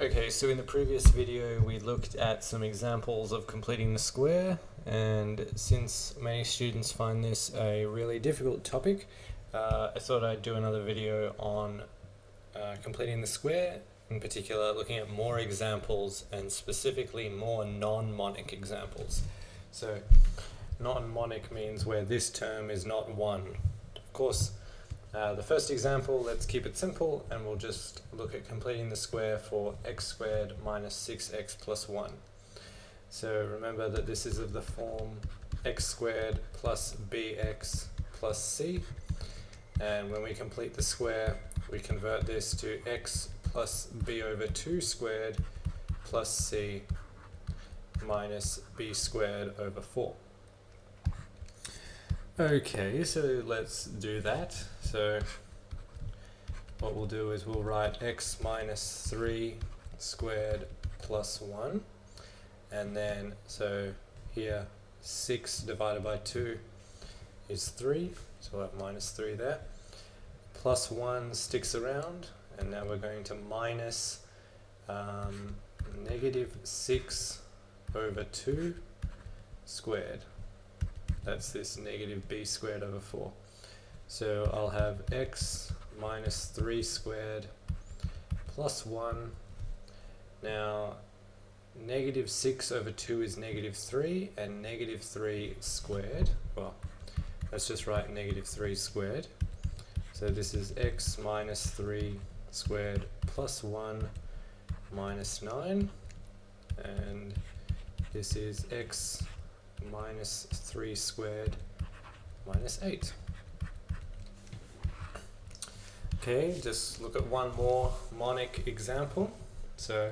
Okay, so in the previous video we looked at some examples of completing the square, and since many students find this a really difficult topic, I thought I'd do another video on completing the square, in particular looking at more examples and specifically more non-monic examples. So non-monic means where this term is not 1. Of course, the first example, let's keep it simple, and we'll just look at completing the square for x squared minus 6x plus 1. So remember that this is of the form x squared plus bx plus c, and when we complete the square, we convert this to x plus b over 2 squared plus c minus b squared over 4. Okay, so let's do that. So what we'll do is we'll write x minus 3 squared plus 1, and then so here 6 divided by 2 is 3, so we'll have minus 3 there. Plus 1 sticks around, and now we're going to minus negative 6 over 2 squared. That's this negative b squared over 4. So I'll have x minus 3 squared plus 1. Now negative 6 over 2 is negative 3, and negative 3 squared, well, let's just write negative 3 squared. So this is x minus 3 squared plus 1 minus 9, and this is x minus 3 squared minus 8. Okay, just look at one more monic example. So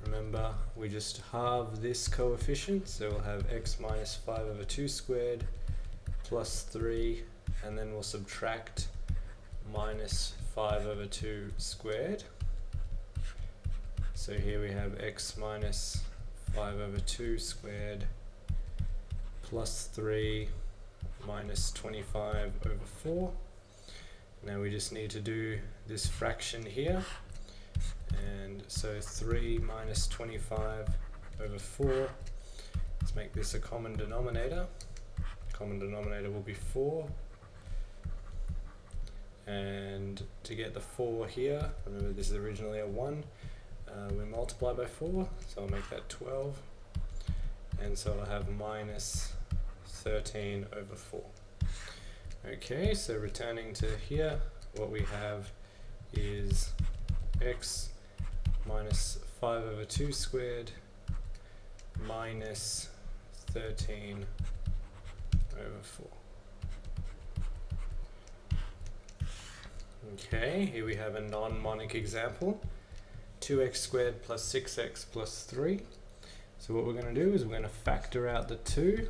remember, we just halve this coefficient, so we'll have x minus 5 over 2 squared plus 3, and then we'll subtract minus 5 over 2 squared. So here we have x minus 5 over 2 squared plus 3 minus 25 over 4. Now we just need to do this fraction here, and so 3 minus 25 over 4, let's make this a common denominator. Common denominator will be 4, and to get the 4 here, remember this is originally a 1, we multiply by 4, so I'll make that 12, and so I'll have minus 13 over 4. Okay, so returning to here, what we have is x minus 5 over 2 squared minus 13 over 4. Okay, here we have a non-monic example, 2x squared plus 6x plus 3. So what we're going to do is we're going to factor out the 2.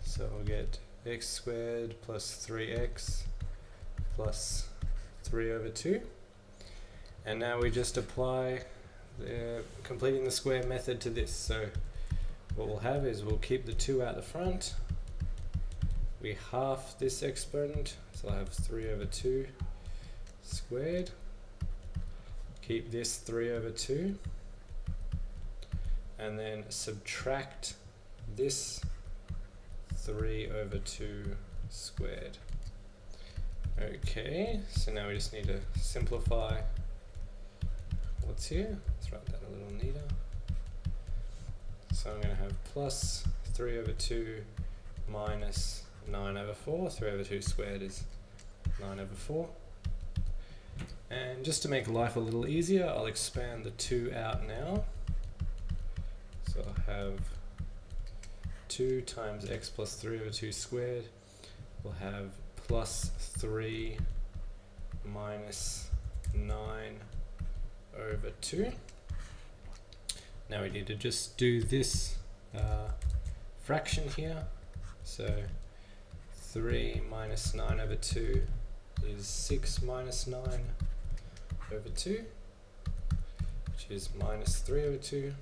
So we'll get x squared plus 3x plus 3 over 2. And now we just apply the completing the square method to this. So what we'll have is we'll keep the 2 out the front. We half this exponent, so I'll have 3 over 2 squared. Keep this 3 over 2. And then subtract this 3 over 2 squared. Okay, so now we just need to simplify what's here. Let's write that a little neater. So I'm going to have plus 3 over 2 minus 9 over 4. 3 over 2 squared is 9 over 4. And just to make life a little easier, I'll expand the 2 out now. So I'll have 2 times x plus 3 over 2 squared. We'll have plus 3 minus 9 over 2. Now we need to just do this fraction here. So 3 minus 9 over 2 is 6 minus 9 over 2, which is minus 3 over 2.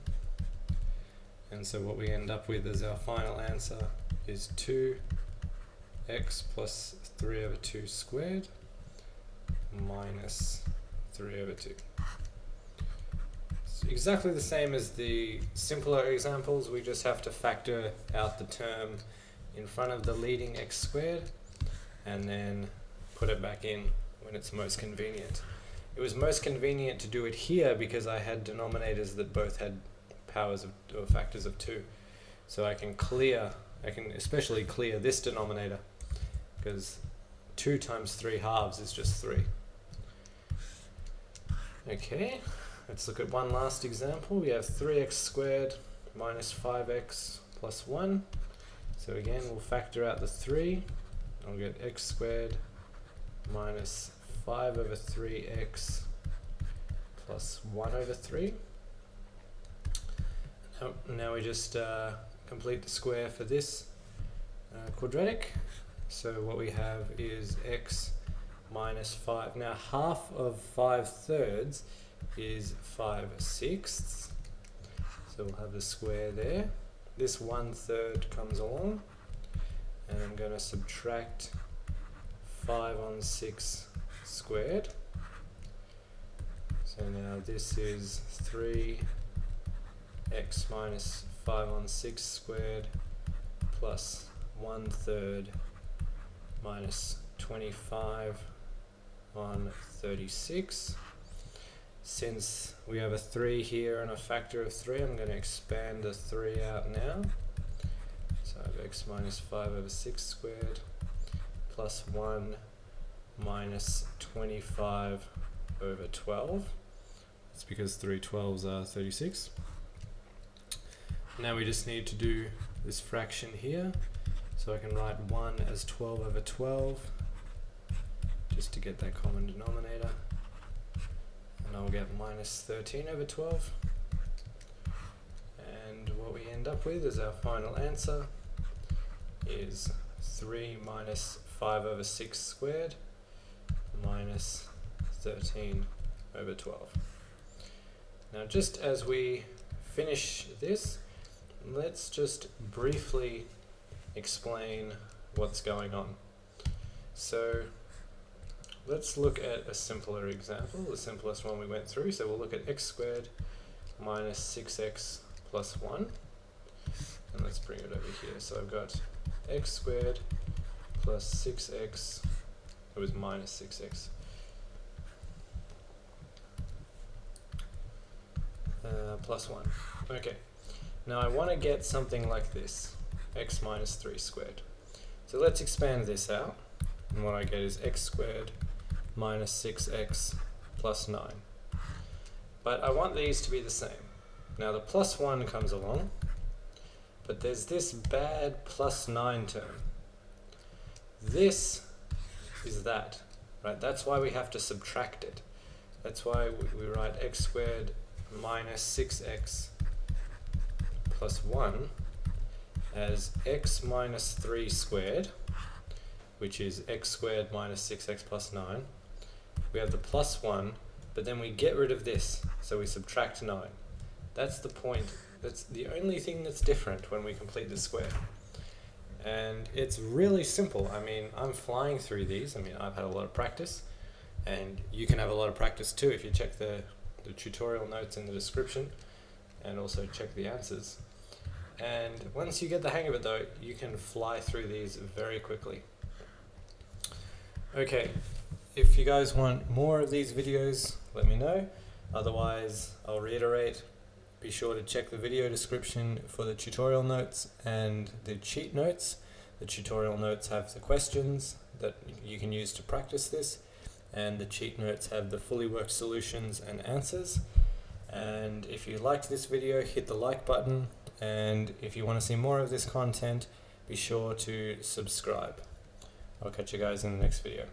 And so what we end up with as our final answer is 2x plus 3 over 2 squared minus 3 over 2. It's exactly the same as the simpler examples. We just have to factor out the term in front of the leading x squared and then put it back in when it's most convenient. It was most convenient to do it here because I had denominators that both had powers of, or factors of 2. So I can especially clear this denominator because 2 times 3 halves is just 3. Okay, let's look at one last example. We have 3x squared minus 5x plus 1. So again, we'll factor out the 3. I'll get x squared minus 5 over 3x plus 1 over 3. Now we just complete the square for this quadratic. So what we have is x minus 5. Now half of 5/3 is 5/6. So we'll have the square there. This 1/3 comes along, and I'm going to subtract 5 on 6 squared. So now this is 3x minus 5 on 6 squared plus 1/3 minus 25 on 36. Since we have a 3 here and a factor of 3, I'm going to expand the 3 out now. So I have x minus 5 over 6 squared plus 1 minus 25 over 12. That's because 3 12s are 36. Now we just need to do this fraction here. So I can write 1 as 12 over 12 just to get that common denominator. And I'll get minus 13 over 12. And what we end up with as our final answer is 3 minus 5 over 6 squared minus 13 over 12. Now just as we finish this, let's just briefly explain what's going on. So let's look at a simpler example, the simplest one we went through. So we'll look at x squared minus 6x plus 1. And let's bring it over here. So I've got x squared plus 6x, it was minus 6x. Plus 1. Okay, now I want to get something like this, x minus 3 squared. So let's expand this out, and what I get is x squared minus 6x plus 9. But I want these to be the same. Now the plus 1 comes along, but there's this bad plus 9 term. This is that, right? That's why we have to subtract it. That's why we write x squared minus 6x plus 1 as x minus 3 squared, which is x squared minus 6x plus 9. We have the plus 1, but then we get rid of this, so we subtract 9. That's the point. That's the only thing that's different when we complete the square. And it's really simple. I mean, I'm flying through these. I mean, I've had a lot of practice, and you can have a lot of practice too if you check the tutorial notes in the description and also check the answers. And once you get the hang of it though, you can fly through these very quickly. Okay, if you guys want more of these videos, let me know. Otherwise, I'll reiterate, be sure to check the video description for the tutorial notes and the cheat notes. The tutorial notes have the questions that you can use to practice this, and the cheat notes have the fully worked solutions and answers. And if you liked this video, hit the like button, and if you want to see more of this content, be sure to subscribe. I'll catch you guys in the next video.